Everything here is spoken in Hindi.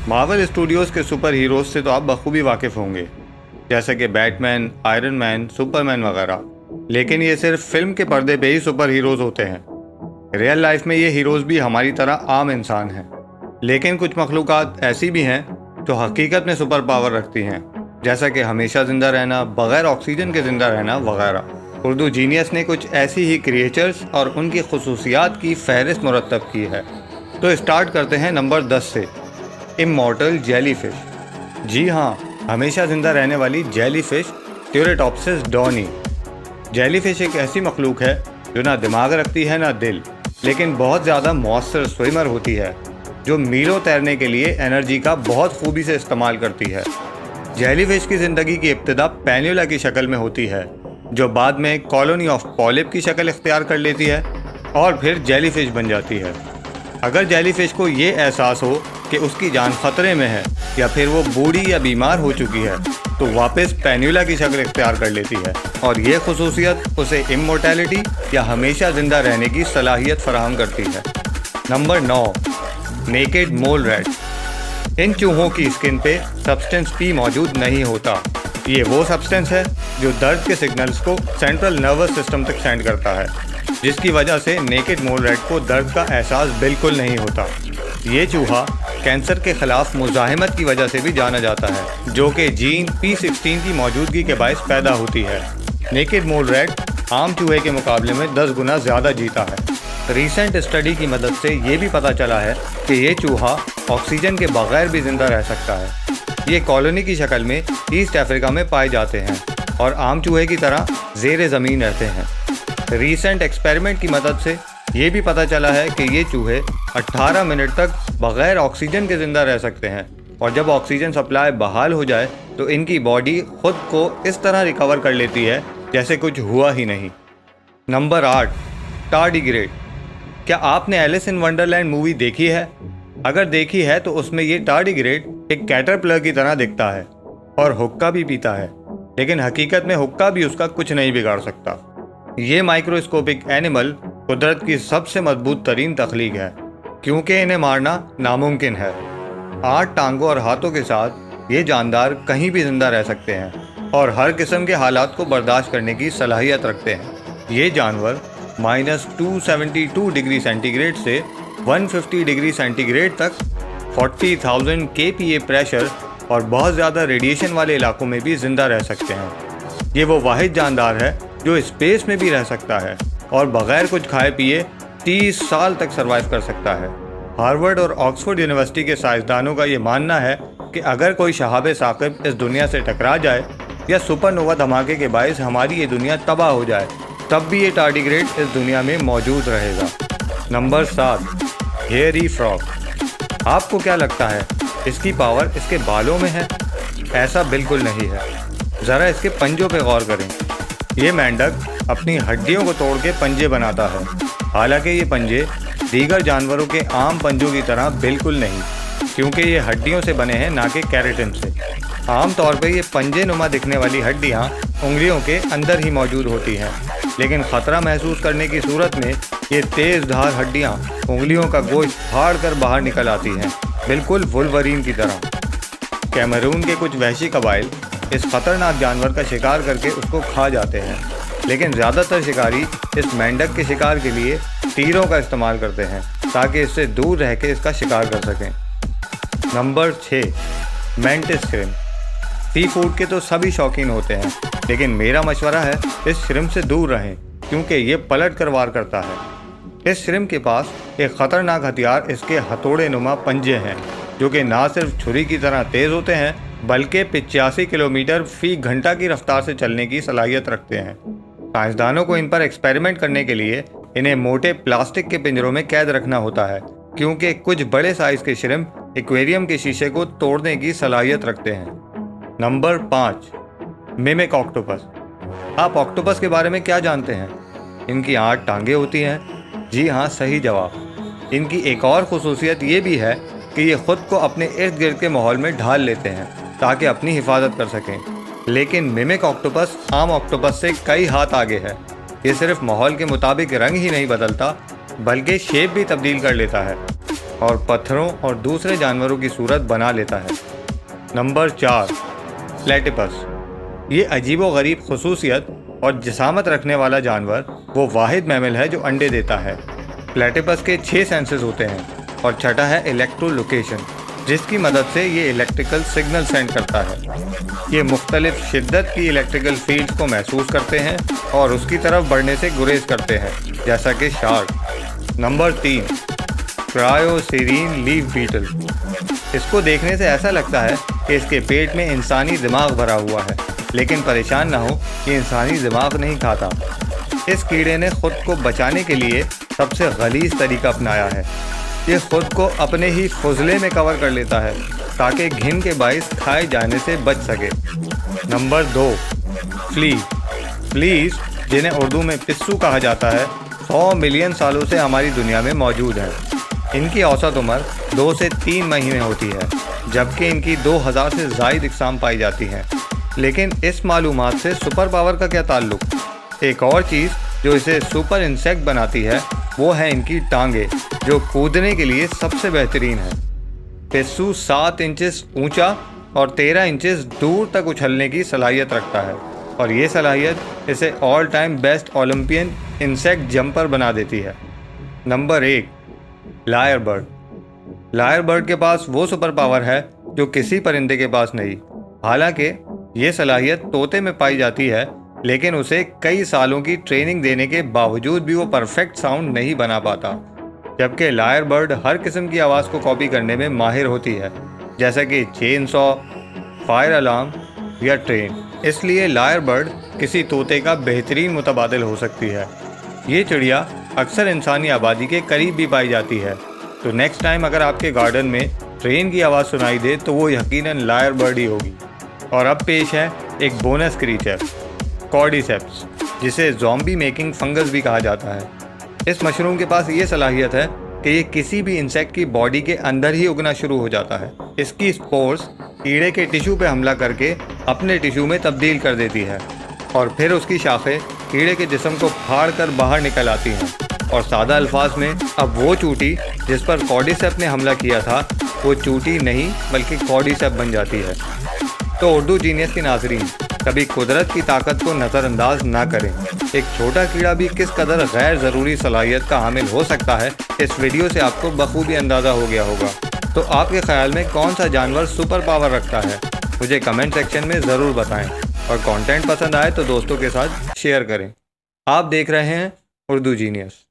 मार्वल स्टूडियोज़ के सुपर हीरोज़ से तो आप बखूबी वाकिफ़ होंगे, जैसे कि बैटमैन, आयरन मैन, सुपरमैन वगैरह। लेकिन ये सिर्फ फिल्म के पर्दे पे ही सुपर हीरोज़ होते हैं। रियल लाइफ में ये हीरोज़ भी हमारी तरह आम इंसान हैं। लेकिन कुछ मखलूक़ात ऐसी भी हैं जो हकीकत में सुपर पावर रखती हैं, जैसा कि हमेशा ज़िंदा रहना, बग़ैर ऑक्सीजन के ज़िंदा रहना वगैरह। उर्दू जीनियस ने कुछ ऐसी ही क्रिएचर्स और उनकी खसूसियात की फहरिस्त मुरतब की है। तो स्टार्ट करते हैं नंबर 10 से, इमॉर्टल जेलीफिश। जी हाँ, हमेशा ज़िंदा रहने वाली जेलीफिश ट्यूरेटॉप्सिस डॉनी। जेलीफिश एक ऐसी मखलूक है जो ना दिमाग रखती है ना दिल, लेकिन बहुत ज़्यादा मौसर स्विमर होती है, जो मीलों तैरने के लिए एनर्जी का बहुत खूबी से इस्तेमाल करती है। जेलीफिश की ज़िंदगी की इब्तिदा पेन्युला की शक्ल में होती है, जो बाद में कॉलोनी ऑफ पॉलिप की शक्ल इख्तियार कर लेती है और फिर जेलीफिश बन जाती है। अगर जेलीफिश को ये एहसास हो कि उसकी जान खतरे में है या फिर वो बूढ़ी या बीमार हो चुकी है, तो वापस पेन्युला की शक्ल इख्तियार कर लेती है और ये खुसूसियत उसे इमोर्टैलिटी या हमेशा ज़िंदा रहने की सलाहियत फराहम करती है। नंबर 9, नेकेड मोल रैट। इन चूहों की स्किन पे सब्सटेंस पी मौजूद नहीं होता। ये वो सब्सटेंस है जो दर्द के सिग्नल्स को सेंट्रल नर्वस सिस्टम तक सेंड करता है, जिसकी वजह से नेकेड मोल रैट को दर्द का एहसास बिल्कुल नहीं होता। ये चूहा कैंसर के खिलाफ मुजाहिमत की वजह से भी जाना जाता है, जो कि जीन P16 की मौजूदगी के बायस पैदा होती है। नेकेड मोल रैट आम चूहे के मुकाबले में 10 गुना ज़्यादा जीता है। रीसेंट स्टडी की मदद से ये भी पता चला है कि ये चूहा ऑक्सीजन के बगैर भी ज़िंदा रह सकता है। ये कॉलोनी की शक्ल में ईस्ट अफ्रीका में पाए जाते हैं और आम चूहे की तरह ज़ेरे ज़मीन रहते हैं। रीसेंट एक्सपेरिमेंट की मदद से ये भी पता चला है कि ये चूहे 18 मिनट तक बग़ैर ऑक्सीजन के ज़िंदा रह सकते हैं और जब ऑक्सीजन सप्लाई बहाल हो जाए तो इनकी बॉडी ख़ुद को इस तरह रिकवर कर लेती है जैसे कुछ हुआ ही नहीं। Number 8, tardigrade. क्या आपने एलिस इन वंडरलैंड मूवी देखी है? अगर देखी है तो उसमें ये टार्डिग्रेड एक कैटरपिलर की तरह दिखता है और हुक्का भी पीता है, लेकिन हकीकत में हुक्का भी उसका कुछ नहीं बिगाड़ सकता। ये माइक्रोस्कोपिक एनिमल कुदरत की सबसे मजबूत तरीन तख्लीक है, क्योंकि इन्हें मारना नामुमकिन है। 8 टांगों और हाथों के साथ ये जानदार कहीं भी जिंदा रह सकते हैं और हर किस्म के हालात को बर्दाश्त करने की सलाहियत रखते हैं। ये जानवर -272 डिग्री सेंटीग्रेड से 150 डिग्री सेंटीग्रेड तक 40,000 kPa प्रेशर और बहुत ज़्यादा रेडिएशन वाले इलाकों में भी ज़िंदा रह सकते हैं। ये वो वाहिद जानदार है जो स्पेस में भी रह सकता है और बग़ैर कुछ खाए पिए 30 साल तक सर्वाइव कर सकता है। हार्वर्ड और ऑक्सफोर्ड यूनिवर्सिटी के साइंसदानों का ये मानना है कि अगर कोई शहाब साकिब इस दुनिया से टकरा जाए या सुपरनोवा धमाके के बायस हमारी ये दुनिया तबाह हो जाए, तब भी ये टार्डिग्रेड इस दुनिया में मौजूद रहेगा। Number 7, hairy frog. आपको क्या लगता है इसकी पावर इसके बालों में है? ऐसा बिल्कुल नहीं है। ज़रा इसके पंजों पे गौर करें। ये मेंढक अपनी हड्डियों को तोड़ के पंजे बनाता है, हालांकि ये पंजे दीगर जानवरों के आम पंजों की तरह बिल्कुल नहीं, क्योंकि ये हड्डियों से बने हैं ना कि केराटिन से। आम तौर पे ये पंजे नुमा दिखने वाली हड्डियाँ उंगलियों के अंदर ही मौजूद होती हैं, लेकिन ख़तरा महसूस करने की सूरत में ये तेज़ धार हड्डियाँ उंगलियों का गोश्त फाड़ कर बाहर निकल आती हैं, बिल्कुल वुल्वरीन की तरह। कैमरून के कुछ वहशी कबाइल इस ख़तरनाक जानवर का शिकार करके उसको खा जाते हैं, लेकिन ज़्यादातर शिकारी इस मेंढक के शिकार के लिए तीरों का इस्तेमाल करते हैं ताकि इससे दूर रह के इसका शिकार कर सकें। Number 6, mantis shrimp. Seafood के तो सभी शौकीन होते हैं, लेकिन मेरा मशवरा है इस श्रिम्प से दूर रहें, क्योंकि ये पलट कर वार करता है। इस श्रिम्प के पास एक ख़तरनाक हथियार इसके हथौड़े नुमा पंजे हैं, जो कि ना सिर्फ छुरी की तरह तेज़ होते हैं बल्कि 85 किलोमीटर फी घंटा की रफ्तार से चलने की सलाहियत रखते हैं। साइंसदानों को इन पर एक्सपेरिमेंट करने के लिए इन्हें मोटे प्लास्टिक के पिंजरों में कैद रखना होता है, क्योंकि कुछ बड़े साइज़ के श्रिम्प एक्वेरियम के शीशे को तोड़ने की सलाहियत रखते हैं। Number 5, mimic octopus. आप ऑक्टोपस के बारे में क्या जानते हैं? इनकी 8 टांगें होती हैं। जी हाँ, सही जवाब। इनकी एक और खुसूसियत ये भी है कि ये ख़ुद को अपने इर्द गिर्द के माहौल में ढाल लेते हैं ताकि अपनी हिफाजत कर सकें। लेकिन मिमिक ऑक्टोपस आम ऑक्टोपस से कई हाथ आगे है। ये सिर्फ माहौल के मुताबिक रंग ही नहीं बदलता, बल्कि शेप भी तब्दील कर लेता है। और पत्थरों और दूसरे जानवरों की सूरत बना लेता है। Number 4, platypus. ये अजीबोगरीब खुसूसियत और जिसामत रखने वाला जानवर वो वाहिद मैमल है जो अंडे देता है। प्लेटिपस के 6 सेंसेस होते हैं और छठा है इलेक्ट्रोलोकेशन, जिसकी मदद से ये इलेक्ट्रिकल सिग्नल सेंड करता है। ये मुख्तलिफ शिद्दत की इलेक्ट्रिकल फील्ड्स को महसूस करते हैं और उसकी तरफ बढ़ने से गुरेज करते हैं, जैसा कि shark. Number 3, crioceris leaf beetle. इसको देखने से ऐसा लगता है कि इसके पेट में इंसानी दिमाग भरा हुआ है, लेकिन परेशान ना हो, ये इंसानी दिमाग नहीं खाता। इस कीड़े ने खुद को बचाने के लिए सबसे गलीज तरीका अपनाया है। ये खुद को अपने ही फुजले में कवर कर लेता है ताकि घिन के बाइस खाए जाने से बच सके। नंबर 2, फ्लीज, जिन्हें उर्दू में पिस्सू कहा जाता है, 100 मिलियन सालों से हमारी दुनिया में मौजूद है। इनकी औसत उम्र 2 से 3 महीने होती है, जबकि इनकी 2000 से ज़ायद इकसाम पाई जाती हैं। लेकिन इस मालूमात से सुपर पावर का क्या ताल्लुक? एक और चीज़ जो इसे सुपर इंसेक्ट बनाती है वो है इनकी टांगे, जो कूदने के लिए सबसे बेहतरीन है। पिस्सू 7 इंचेस ऊंचा और 13 इंचेस दूर तक उछलने की सलाहियत रखता है, और ये सलाहियत इसे all time best Olympian insect jumper बना देती है। Number 1, lyre bird. Lyre bird के पास वो सुपर पावर है जो किसी परिंदे के पास नहीं। हालांकि ये सलाहियत तोते में पाई जाती है, लेकिन उसे कई सालों की ट्रेनिंग देने के बावजूद भी वो परफेक्ट साउंड नहीं बना पाता। जबकि लायर बर्ड हर किस्म की आवाज़ को कॉपी करने में माहिर होती है, जैसा कि चेन सॉ, फायर अलार्म या ट्रेन। इसलिए लायर बर्ड किसी तोते का बेहतरीन मुतबादिल हो सकती है। ये चिड़िया अक्सर इंसानी आबादी के करीब भी पाई जाती है, तो नेक्स्ट टाइम अगर आपके गार्डन में ट्रेन की आवाज़ सुनाई दे तो वो यकीनन लायर बर्ड ही होगी। और अब पेश है एक बोनस क्रीचर, कॉर्डिसेप्स, जिसे ज़ॉम्बी मेकिंग फंगस भी कहा जाता है। इस मशरूम के पास ये सलाहियत है कि ये किसी भी इंसेक्ट की बॉडी के अंदर ही उगना शुरू हो जाता है। इसकी स्पोर्स कीड़े के टिश्यू पे हमला करके अपने टिश्यू में तब्दील कर देती है, और फिर उसकी शाखें कीड़े के जिस्म को फाड़ कर बाहर निकल आती हैं। और सादा अल्फाज में, अब वो चूटी जिस पर कॉर्डिसेप्स ने हमला किया था वो चूटी नहीं बल्कि कॉर्डिसेप्स बन जाती है। तो उर्दू जीनियस के नाज़रीन, कभी कुदरत की ताकत को नज़रअंदाज ना करें। एक छोटा कीड़ा भी किस कदर गैर ज़रूरी सलाहियत का हामिल हो सकता है, इस वीडियो से आपको बखूबी अंदाज़ा हो गया होगा। तो आपके ख्याल में कौन सा जानवर सुपर पावर रखता है? मुझे कमेंट सेक्शन में ज़रूर बताएं, और कंटेंट पसंद आए तो दोस्तों के साथ शेयर करें। आप देख रहे हैं उर्दू जीनियस।